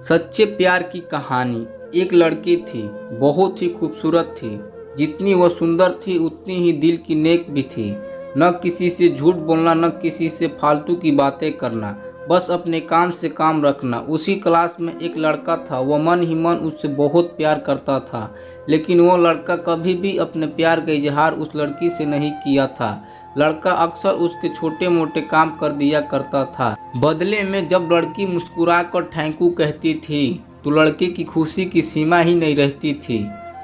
सच्चे प्यार की कहानी। एक लड़की थी, बहुत ही खूबसूरत थी। जितनी वह सुंदर थी उतनी ही दिल की नेक भी थी। न किसी से झूठ बोलना, न किसी से फालतू की बातें करना, बस अपने काम से काम रखना। उसी क्लास में एक लड़का था, वह मन ही मन उससे बहुत प्यार करता था। लेकिन वो लड़का कभी भी अपने प्यार का इजहार उस लड़की से नहीं किया था। लड़का अक्सर उसके छोटे मोटे काम कर दिया करता था। बदले में जब लड़की मुस्कुरा कर थैंक यू कहती थी तो लड़के की खुशी की सीमा ही नहीं रहती थी।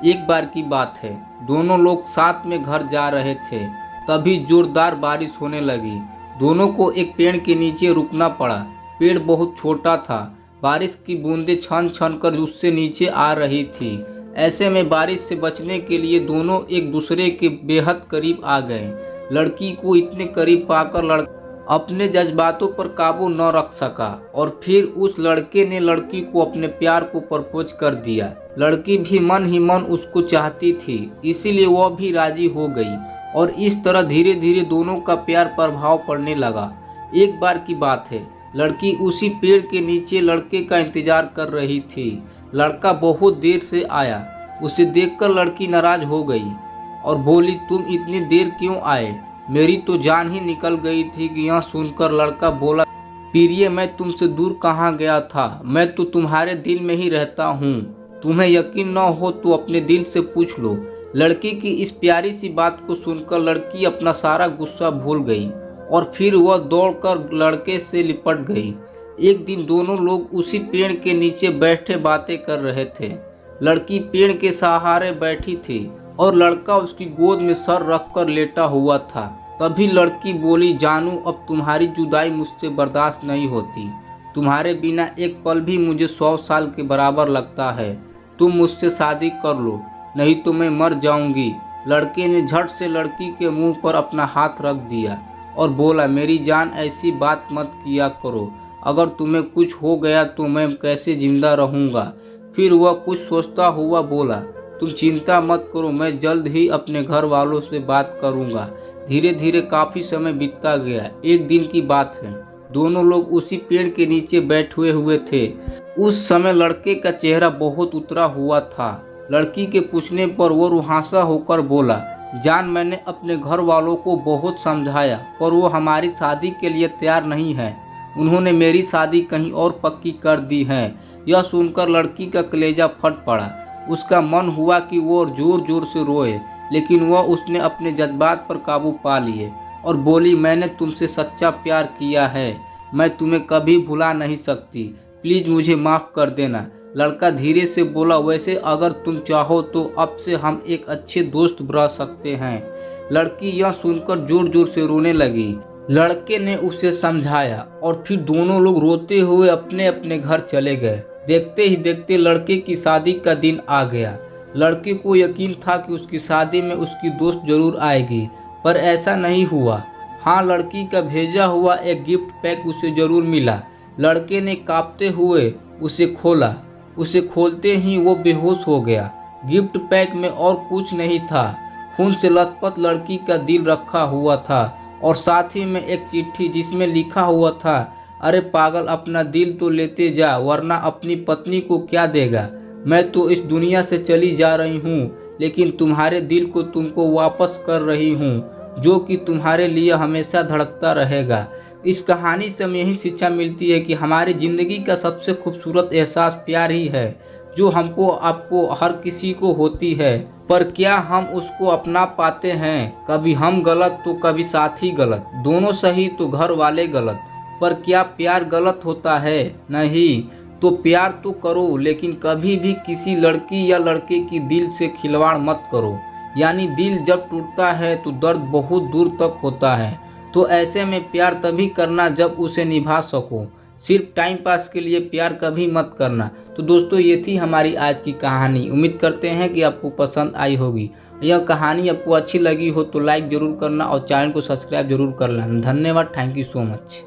एक बार की बात है, दोनों लोग साथ में घर जा रहे थे, तभी जोरदार बारिश होने लगी। दोनों को एक पेड़ के नीचे रुकना पड़ा। पेड़ बहुत छोटा था, बारिश की बूंदें छन छन कर उससे नीचे आ रही थी। ऐसे में बारिश से बचने के लिए दोनों एक दूसरे के बेहद करीब आ गए। लड़की को इतने करीब पाकर लड़का अपने जज्बातों पर काबू न रख सका और फिर उस लड़के ने लड़की को अपने प्यार को प्रपोज कर दिया। लड़की भी मन ही मन उसको चाहती थी, इसीलिए वह भी राजी हो गई और इस तरह धीरे धीरे दोनों का प्यार प्रभाव पड़ने लगा। एक बार की बात है, लड़की उसी पेड़ के नीचे लड़के का इंतजार कर रही थी। लड़का बहुत देर से आया। उसे देखकर लड़की नाराज हो गई और बोली, तुम इतनी देर क्यों आए? मेरी तो जान ही निकल गई थी। कि यह सुनकर लड़का बोला, प्रिय, मैं तुमसे दूर कहाँ गया था, मैं तो तुम्हारे दिल में ही रहता हूँ। तुम्हें यकीन न हो तो अपने दिल से पूछ लो। लड़की की इस प्यारी सी बात को सुनकर लड़की अपना सारा गुस्सा भूल गई और फिर वह दौड़कर लड़के से लिपट गई। एक दिन दोनों लोग उसी पेड़ के नीचे बैठे बातें कर रहे थे। लड़की पेड़ के सहारे बैठी थी और लड़का उसकी गोद में सर रखकर लेटा हुआ था। तभी लड़की बोली, जानू, अब तुम्हारी जुदाई मुझसे बर्दाश्त नहीं होती। तुम्हारे बिना एक पल भी मुझे 100 साल के बराबर लगता है। तुम मुझसे शादी कर लो, नहीं तो मैं मर जाऊंगी। लड़के ने झट से लड़की के मुंह पर अपना हाथ रख दिया और बोला, मेरी जान, ऐसी बात मत किया करो। अगर तुम्हें कुछ हो गया तो मैं कैसे जिंदा रहूँगा? फिर वह कुछ सोचता हुआ बोला, तुम चिंता मत करो, मैं जल्द ही अपने घर वालों से बात करूंगा। धीरे धीरे काफ़ी समय बीतता गया। एक दिन की बात है, दोनों लोग उसी पेड़ के नीचे बैठे हुए थे। उस समय लड़के का चेहरा बहुत उतरा हुआ था। लड़की के पूछने पर वो रुहासा होकर बोला, जान, मैंने अपने घर वालों को बहुत समझाया पर वो हमारी शादी के लिए तैयार नहीं है। उन्होंने मेरी शादी कहीं और पक्की कर दी है। यह सुनकर लड़की का कलेजा फट पड़ा। उसका मन हुआ कि वो जोर जोर से रोए, लेकिन वह उसने अपने जज्बात पर काबू पा लिए और बोली, मैंने तुमसे सच्चा प्यार किया है, मैं तुम्हें कभी भुला नहीं सकती। प्लीज़ मुझे माफ़ कर देना। लड़का धीरे से बोला, वैसे अगर तुम चाहो तो अब से हम एक अच्छे दोस्त रह सकते हैं। लड़की यह सुनकर जोर जोर से रोने लगी। लड़के ने उसे समझाया और फिर दोनों लोग रोते हुए अपने अपने घर चले गए। देखते ही देखते लड़के की शादी का दिन आ गया। लड़के को यकीन था कि उसकी शादी में उसकी दोस्त जरूर आएगी, पर ऐसा नहीं हुआ। हाँ, लड़की का भेजा हुआ एक गिफ्ट पैक उसे जरूर मिला। लड़के ने कांपते हुए उसे खोला। उसे खोलते ही वो बेहोश हो गया। गिफ्ट पैक में और कुछ नहीं था, खून से लथपथ लड़की का दिल रखा हुआ था और साथ ही में एक चिट्ठी जिसमें लिखा हुआ था, अरे पागल, अपना दिल तो लेते जा, वरना अपनी पत्नी को क्या देगा। मैं तो इस दुनिया से चली जा रही हूँ, लेकिन तुम्हारे दिल को तुमको वापस कर रही हूँ, जो कि तुम्हारे लिए हमेशा धड़कता रहेगा। इस कहानी से हमें यही शिक्षा मिलती है कि हमारी ज़िंदगी का सबसे खूबसूरत एहसास प्यार ही है, जो हमको, आपको, हर किसी को होती है। पर क्या हम उसको अपना पाते हैं? कभी हम गलत तो कभी साथी गलत, दोनों सही तो घर वाले गलत। पर क्या प्यार गलत होता है? नहीं। तो प्यार तो करो, लेकिन कभी भी किसी लड़की या लड़के की दिल से खिलवाड़ मत करो। यानी दिल जब टूटता है तो दर्द बहुत दूर तक होता है। तो ऐसे में प्यार तभी करना जब उसे निभा सको। सिर्फ टाइम पास के लिए प्यार कभी मत करना। तो दोस्तों, ये थी हमारी आज की कहानी। उम्मीद करते हैं कि आपको पसंद आई होगी। यह कहानी आपको अच्छी लगी हो तो लाइक ज़रूर करना और चैनल को सब्सक्राइब जरूर कर लेना। धन्यवाद। Thank you so much.